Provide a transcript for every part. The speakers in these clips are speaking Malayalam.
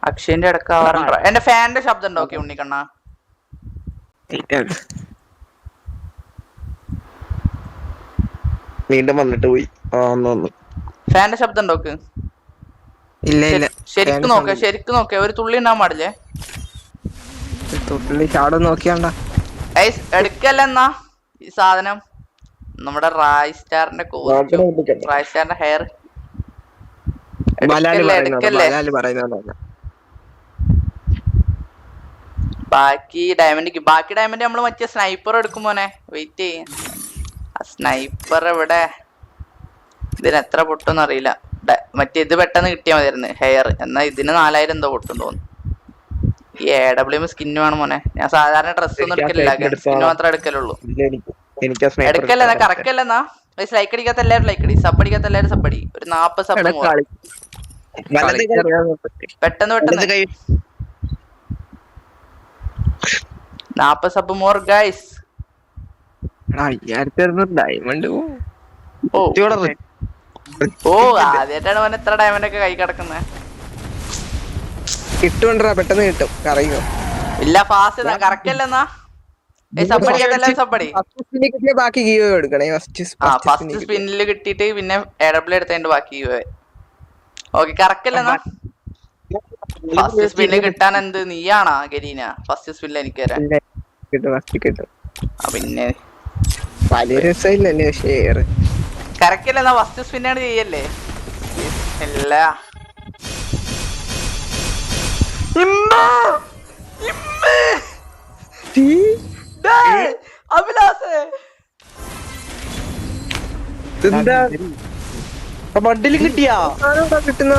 അക്ഷയന്റെ ഇടക്കാവാറുണ്ടോ? എന്റെ ഫാനിന്റെ ശബ്ദം ഉണ്ടോ? ഓക്കെ ഉണ്ണിക്കണ്ണ വീണ്ടും വന്നിട്ട് പോയി. ഫാനിന്റെ ശബ്ദം ഉണ്ടോക്ക്? ഇല്ല ഇല്ല. ശരിക്കും നോക്ക ഒരു തുള്ളി ഉണ്ടാവാൻ പാടില്ലേ? തുള്ളി ചാടും നോക്കിയാണ്ടാ. എടുക്കല്ല എന്നാ ഈ സാധനം നമ്മുടെ റായ് സ്റ്റാറിന്റെ കോസ്റ്റ്യൂം, റായ് സ്റ്റാറിന്റെ ഹെയർ എടുക്കല്ലേ. ബാക്കി ഡയമണ്ട് നമ്മള് മറ്റേ സ്നൈപ്പർ എടുക്കുമ്പോനെ വെയിറ്റ് ചെയ്യ. സ്നൈപ്പർ എവിടെ? ഇതിന് എത്ര പൊട്ടെന്ന് അറിയില്ല. മറ്റേ ഇത് പെട്ടെന്ന് കിട്ടിയാൽ മതിയായിരുന്നു ഹെയർ. എന്നാ ഇതിന് 4000 എന്തോ പൊട്ടും തോന്നുന്നു. ഈ AW സ്കിന്ന് വേണം മോനെ. ഞാൻ സാധാരണ ഡ്രസ് ഒന്നും എടുക്കലില്ല, സ്കിന്ന് മാത്രമേ എടുക്കലുള്ളൂ. എടുക്കല്ലേ കറക്കല്ലെന്നാ. ലൈക്ക് അടിക്കാത്ത എല്ലാവരും ലൈക്ക് അടി, സബ് അടിക്കാത്ത എല്ലാവരും സബ് അടി. ഒരു 40 സബ് പെട്ടെന്ന് 40 സബ് മോർ ഗൈസ്. ഡയമണ്ട് ആദ്യമായിട്ടാണ് മോനെ എത്ര ഡയമണ്ട് ഒക്കെ കൈ കിടക്കുന്നത്. കിട്ടുണ്ടാ, പെട്ടെന്ന് കിട്ടും. അറിയോ ഇല്ല ഫാസ്റ്റ് കറക്കല്ലെന്നാ. സബ് അടിക്കാത്ത എല്ലാവരും സബ് അടി. ബാക്കി ഗീവ് എടുക്കണേ. ഫസ്റ്റ് സ്പിന്നിൽ കിട്ടിയിട്ട് പിന്നെ AW എടുത്തതിന്റെ ബാക്കി ഓക്കെ കറക്കല്ലെന്നാ. ഫസ്റ്റ് സ്പിന്നിൽ കിട്ടാൻ എന്ത് നീയാണാ ഗരീന? ഫസ്റ്റ് സ്പിന്നിൽ എനിക്ക് തരാം. പിന്നെ വലിയ രസമില്ലല്ലേ ഷെയർ. കറക്കല്ലെന്നാ, ഫസ്റ്റ് സ്പിന്നാണ് ചെയ്യല്ലേ. ഇല്ല അഭിലാസേ ബണ്ടില് കിട്ടിയാ കിട്ടുന്ന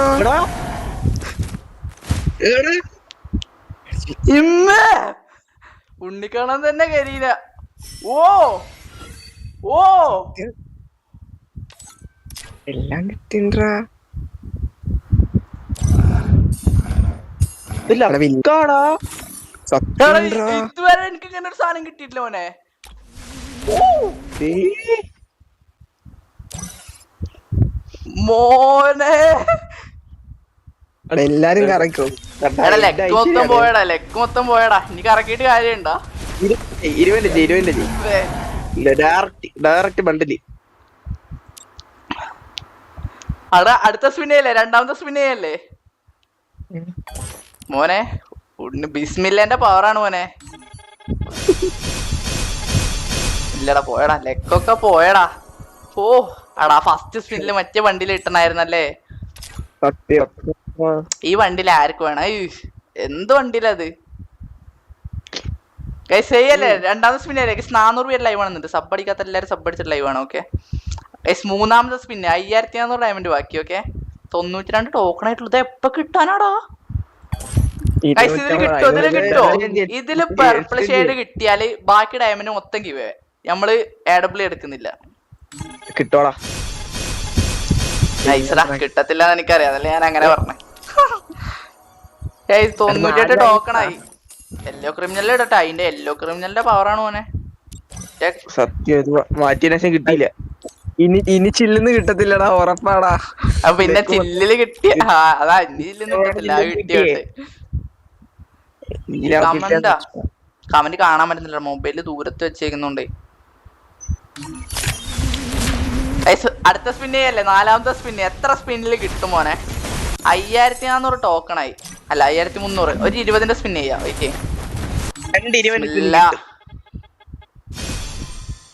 ഉണ്ണിക്കാണാൻ തന്നെ കരിയില്ല. ഓ ഓ എല്ലാം കിട്ടിണ്ടാ. ഇതുവരെ എനിക്ക് ഇങ്ങനെ ഒരു സാധനം കിട്ടിയിട്ടില്ല മോനെ. മോനെ എല്ലാരും കറക്കും. ലെക്ക് മൊത്തം പോയടാ. ഇനി കറക്കിയിട്ട് കാര്യമുണ്ടോ? Direct bundle. അടുത്ത സ്പിന്നയല്ലേ, രണ്ടാമത്തെ സ്പിന്നയല്ലേ മോനെ. ബിസ്മില്ലേന്റെ പവറാണ് മോനെ. ഇല്ലടാ പോയടാ, ലെക്കൊക്കെ പോയടാ. ഓ അടാ ഫസ്റ്റ് സ്പിന്നില് മറ്റേ വണ്ടിയിൽ ഇട്ടണായിരുന്നല്ലേ. ഈ വണ്ടിയിൽ ആർക്ക് വേണം? എന്ത് വണ്ടിയിലത് ചെയ്യല്ലേ? രണ്ടാമത്തെ സ്പിന്നല്ലേ 400 പേര് ലൈവ് ആണെന്നുണ്ട്. സബ് അടിക്കാത്ത എല്ലാവരും സബ് അടിച്ചിട്ട് ലൈവ് ആണ്. ഓക്കെ മൂന്നാമത്തെ സ്പിന്ന് 5400 ഡയമണ്ട് ബാക്കി. ഓക്കെ 92 ടോക്കൺ ആയിട്ടുള്ളത്. എപ്പ കിട്ടാനാടാ? ഇതില് കിട്ടോ? ഇതില് പർപ്പിൾ ഷെയ്ഡ് കിട്ടിയാല് ബാക്കി ഡയമണ്ട് മൊത്തം ഗിവ്. നമ്മള് AW എടുക്കുന്നില്ല. കിട്ടോടാ നൈസറാ. കിട്ടത്തില്ല എന്ന് എനിക്കറിയാം, അതല്ലേ ഞാൻ അങ്ങനെ പറഞ്ഞേ. 98 ടോക്കൺ ആയി. യെല്ലോ ക്രിമിനൽ ഇടട്ടെ. അതിന്റെ യെല്ലോ ക്രിമിനലിന്റെ പവറാണ് മോനെ. സത്യം മാറ്റിയ ശേഷം കിട്ടിയില്ല. ഇനി ചില്ലിന്ന് കിട്ടത്തില്ലടാ, ഉറപ്പാടാ. പിന്നെ ചില്ലില് കിട്ടിയ അതാ. ഇനി ചില്ലൊന്നും കിട്ടത്തില്ല, കിട്ടിയോട്ടെ. കമന്റ് കാണാൻ പറ്റുന്നില്ല, മൊബൈല് ദൂരത്ത് വെച്ചേക്കുന്നുണ്ടേ. അടുത്ത സ്പിന്നെ അല്ലേ, നാലാമത്തെ സ്പിന്ന്. എത്ര സ്പിന്നില് കിട്ടും മോനെ? 5400 ടോക്കൺ ആയി. അല്ല 5300. ഒരു 20ന്റെ സ്പിൻ ചെയ്യാം. വെയിറ്റ്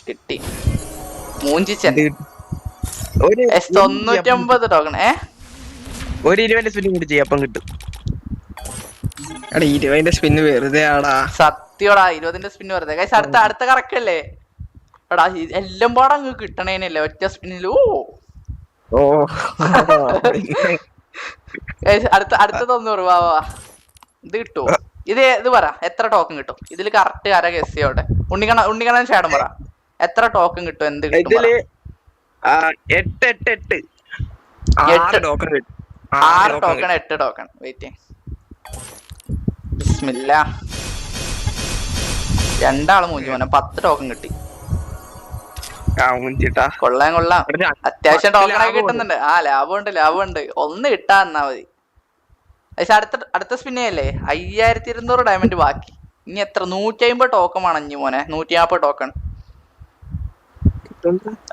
കിട്ടി. മൂഞ്ചിച്ചൻ 99 ടോക്കൺ. ഒരു 20ന്റെ സ്പിൻ കൂടി ചെയ്യാം, അപ്പം കിട്ടും. 20ന്റെ സ്പിന്ന് വെറുതെ ആടാ. സത്യോടാ, 20ന്റെ സ്പിന്ന് വെറുതെ. അടുത്ത കറക്കല്ലേ എടാ. എല്ലാം പാടെ അങ്ങ് കിട്ടണേനല്ലേ ഒറ്റ സ്പിന്നില്. അടുത്ത 90. വാ ഇത് കിട്ടുവോ? ഇത് പറ, എത്ര ടോക്കൺ കിട്ടും ഇതില്? കറക്റ്റ് ആരാ ഗസ് ചെയ്യോട്ടെ? ഉണ്ണിക്കണ്ണൻ ഷാഡം പറ, എത്ര ടോക്കൺ കിട്ടും? എന്ത് കിട്ടും? 6 ടോക്കൺ 8 ടോക്കൺ. വെയിറ്റ് ബിസ്മില്ലാ. രണ്ടാള് മൂഞ്ചി മോനെ. 10 ടോക്കൺ കിട്ടി. കൊള്ളാം. അത്യാവശ്യം ടോക്കൺ ഒക്കെ കിട്ടുന്നുണ്ട്. ലാഭമുണ്ട്. ഒന്ന് കിട്ടാ എന്നാ മതി. പക്ഷെ അടുത്ത സ്പിന്നല്ലേ 5200 ഡയമണ്ട് ബാക്കി. ഇനി എത്ര 150 ടോക്കൺ വേണം ഇനി മോനെ. 150 ടോക്കൺ.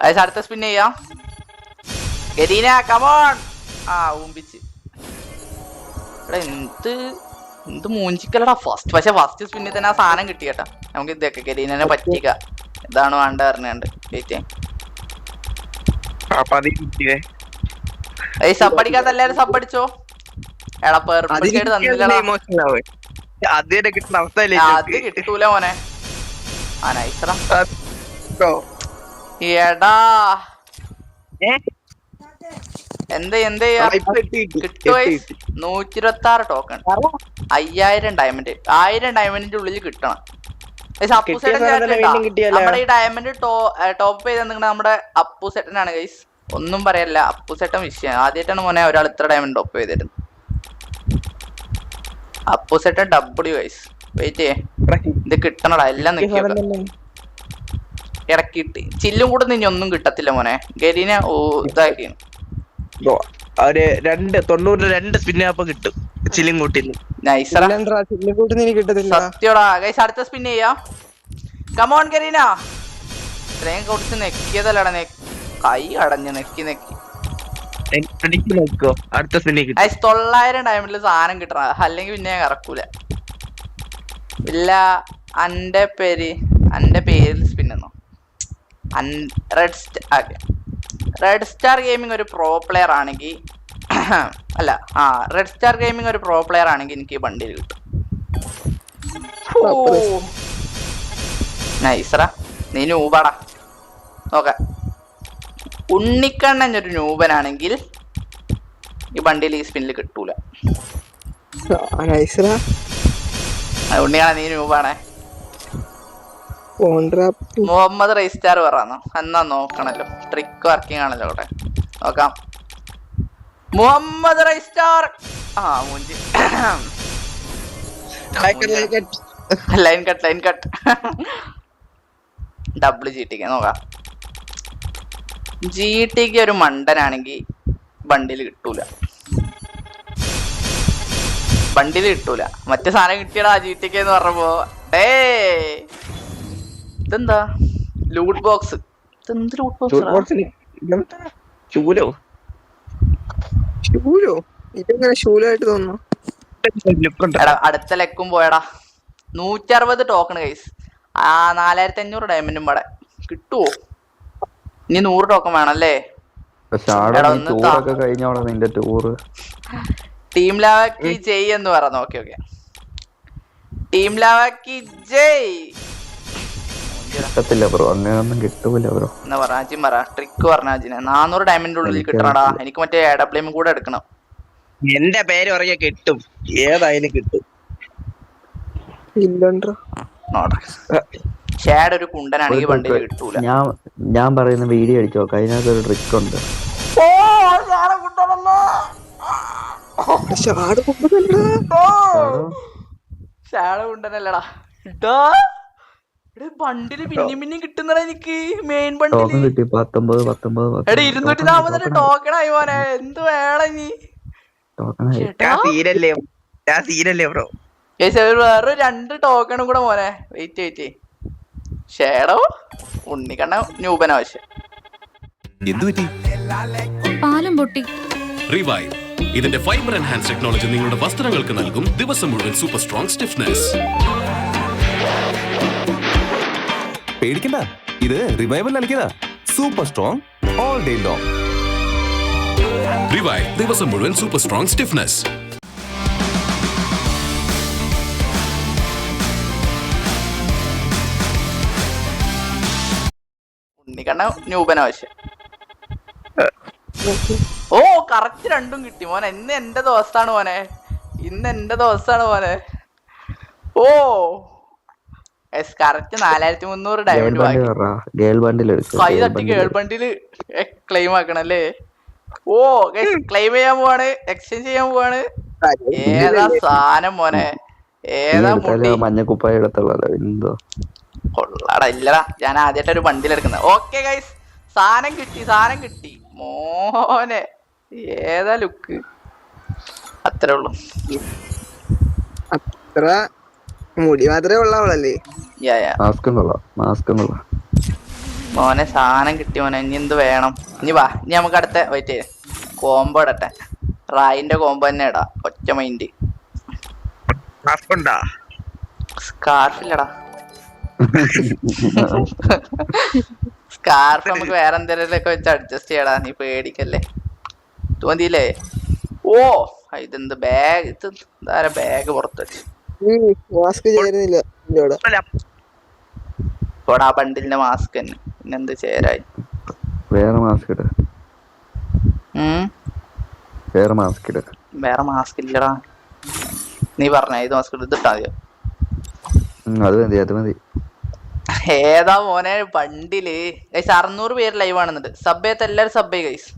പക്ഷെ അടുത്ത സ്പിൻ ചെയ്യാം. ഗരീന കമോൺ. ആ ഊമ്പിച്ച് എന്ത് മൂഞ്ചിക്കലടാ ഫസ്റ്റ്. പക്ഷെ ഫസ്റ്റ് സ്പിന്നിൽ തന്നെ ആ സാധനം കിട്ടി കേട്ടാ. നമുക്ക് ഇതൊക്കെ ഗരീനെ പറ്റിക്ക. ഇതാണ് വേണ്ട പറഞ്ഞുണ്ട്. സപ്പടിക്കാത്ത എല്ലാരും സപ്പടിച്ചോ. എടാ പെർഫെക്റ്റ് തന്നില്ലടാ. അത് കിട്ടുന്ന അവസ്ഥയില്ലേ? അത് കിട്ടൂല മോനെ. ആ നൈസറാ. എടാ എന്ത് കിട്ടുവോ? 126 ടോക്കൺ, 5000 ഡയമണ്ട്. 1000 ഡയമണ്ടിന്റെ ഉള്ളിൽ കിട്ടണം. നമ്മുടെ ഈ ഡയമണ്ട് ടോപ്പ് ചെയ്ത് നമ്മുടെ അപ്പുസെട്ടനാണ് ഗൈസ്. ഒന്നും പറയല്ല, അപ്പുസെട്ടൻ വിഷയം. ആദ്യമായിട്ടാണ് മോനെ ഒരാൾ ഇത്ര ഡയമണ്ട് ടോപ്പ് ചെയ്തിരുന്നത്. അപ്പുസെട്ടൻ ഡബ്ല്യു ഗൈസ്. വെയിറ്റ് ചെയ്യേ, ഇത് കിട്ടണടാ. എല്ലാം ഇറക്കിട്ട് ചില്ലും കൂടെ ഇനി ഒന്നും കിട്ടത്തില്ല മോനെ. ഗരീനെ ഇതാക്കിയാണ്. ഒരു 92 സ്പിന്നപ്പം കിട്ടും ചില്ലും കൂട്ടി. സത്യോടാ ഗൈസ്. അടുത്ത സ്പിൻ ചെയ്യാ. കമോൺ ഗരീന. ഇത്രയും കൊടുത്ത് നെക്കിയതല്ലടാ. കൈ അടഞ്ഞു നെക്കി. 900 ഡയമണ്ടില് സാധനം കിട്ടണ. അല്ലെങ്കിൽ പിന്നെ ഞാൻ കറക്കൂല. ഇല്ല അന്റെ പേരിൽ സ്പിന്നോ. റെഡ് സ്റ്റാർ ഗെയിമിംഗ് ഒരു പ്രോ പ്ലെയർ ആണെങ്കിൽ അല്ല റെഡ് സ്റ്റാർ ഗെയിമിംഗ് ഒരു പ്രോ പ്ലെയർ ആണെങ്കിൽ എനിക്ക് ഈ ബണ്ടിൽ കിട്ടും. നൈസറാ. നീ നൂബാടാ. നോക്ക, ഉണ്ണിക്കണ്ണൻ ഒരു നൂബനാണെങ്കിൽ ഈ ബണ്ടിൽ ഈ സ്പിന്നിൽ കിട്ടൂല. ഉണ്ണിയാണ് നീ നൂബാണേ. മുഹമ്മദ് റൈസ്റ്റാർ പറയാന്നോ എന്നാ നോക്കണല്ലോ. ട്രിക്ക് വർക്കിംഗ് ആണല്ലോ അവിടെ. നോക്കാം. മുഹമ്മദ് റൈസ്റ്റാർ. മൂഞ്ചി. Line cut. GT നോക്കാം. GT ഒരു മണ്ടനാണെങ്കിൽ ബണ്ടിൽ കിട്ടൂല. മറ്റേ സാധനം കിട്ടിയടാ GT എന്ന് പറഞ്ഞപ്പോ. ഇതെന്താ ലൂട്ട് ബോക്സ്? അടുത്ത ലെക്കും പോയടാ. 160 ടോക്കൺ ഗൈസ്. 4500 ഡയമണ്ടും പടെ കിട്ടുവോ? ഇനി 100 ടോക്കൺ വേണല്ലേ. ടീം ലാവാക്കി ജയ് എന്ന് പറഞ്ഞു. ഓക്കെ ടീം ലാവാക്കി ജയ്. ട്രിക്ക് പറഞ്ഞ 400 ഡയമണ്ടിന്റെ ഉള്ളിൽ കിട്ടണടാ. എനിക്ക് മറ്റേ AWM കൂടെ എടുക്കണം. എന്റെ പേര് പറയാ കിട്ടും. ഏതായാലും കിട്ടും. ഷാഡ് ഒരു കുണ്ടനാണെങ്കിൽ വണ്ടിയിൽ കിട്ടൂല. ഞാൻ പറയുന്ന വീഡിയോ അടിച്ചോ. അതിനകത്ത് ഒരു ട്രിക്ക് ഉണ്ട്. ഷാഡ് കുണ്ടനല്ലടാ. ബണ്ടില് പിന്നെയും കിട്ടുന്നടാ എനിക്ക്. മെയിൻ ബണ്ടില് 240 ടോക്കണായി മോനെ. എന്ത് വേണം നീ? വേറെ 2 ടോക്കണും കൂടെ മോനെ. വെയിറ്റ്. ഷേഡോ ഉണ്ണിക്കണ്ണ ന്യൂബൻ ആവശ്യം. പാലം പൊട്ടി. റിവൈവ് ഇതിന്റെ ഫൈബർ എൻഹാൻസ് ടെക്നോളജി നിങ്ങളുടെ വസ്ത്രങ്ങൾക്ക് നൽകും ദിവസം മുഴുവൻ സൂപ്പർ സ്ട്രോങ് സ്റ്റിഫ്നെസ്. പേടിക്കണ്ട, ഇത് റിവൈവൽ നൽകിയതാ. Super strong all day long. Revive ദിവസം മുഴുവൻ സൂപ്പർ സ്ട്രോങ് സ്റ്റിഫ്നെസ്. ഉണ്ണിക്കണ്ണ ന്യൂബൻ ആവശ്യം. ഓ കറക്റ്റ് 2ഉം കിട്ടി മോനെ. ഇന്ന് എന്റെ ദിവസമാണ് മോനെ. ഓ കറക്റ്റ് 4300 ഡയമണ്ട് കൈ തട്ടി ഗേൾ ബണ്ടില് ക്ലെയിം ആക്കണല്ലേ. ഓ ക്ലെയിം ചെയ്യാൻ പോവാണ്. എക്സ്ചേഞ്ച് ചെയ്യാൻ പോവാണ്. ഏതാ സാധനം മോനെ? ഏതാ മഞ്ഞക്കുപ്പായ കൊള്ളാടാ. ഇല്ലടാ, ഞാൻ ആദ്യമായിട്ട് ഒരു ബണ്ടിൽ എടുക്കുന്നത്. ഓക്കെ ഗൈസ്, സാധനം കിട്ടി മോനെ. ഏതാ ലുക്ക്? അത്രേ ഉള്ളൂ. അത്ര മുടി മാത്രമേ ഉള്ളവളല്ലേ? യാ യാ. മാസ്കും കൊള്ളാം. മോനെ സാധനം കിട്ടി മോനെ. ഇനി എന്ത് വേണം? ഇനി വാ, ഇനി നമുക്ക് അടുത്ത വെയിറ്റ് കോംബോ ഇടട്ടെ. റായിന്റെ കോംബോ തന്നെ ഇടാ, ഒറ്റ മൈൻഡ്. സ്കാർഫില്ലടാ. സ്കാർഫ് നമുക്ക് വേറെ എന്തെങ്കിലുമൊക്കെ വെച്ച് അഡ്ജസ്റ്റ് ചെയ്യടാ, നീ പേടിക്കല്ലേ. തോന്നിയില്ലേ? ഓ ഇതെന്ത് ബാഗ്, ഇത് ഇതാരാ ബാഗ് പുറത്ത് വെച്ച്? മാസ്ക് ചേരുന്നില്ല. ഇവിടെ ആ ബണ്ടിലിന്റെ മാസ്ക് തന്നെ, പിന്നെന്ത് ചേരായി. വേറെ മാസ്ക് ഇട്. വേറെ മാസ്ക് ഇല്ലടാ. നീ പറഞ്ഞ ഇത് മാസ്ക് ഇതിട്ടാ മതിയോ? അത് മതി. ഏതാ മോനെ ബണ്ടില്? ഗൈസ് 600 പേര് ലൈവ് ആണെന്നുണ്ട്. സബ് ചെയ്ത് എല്ലാരും സബ് ചെയ്യ ഗൈസ്.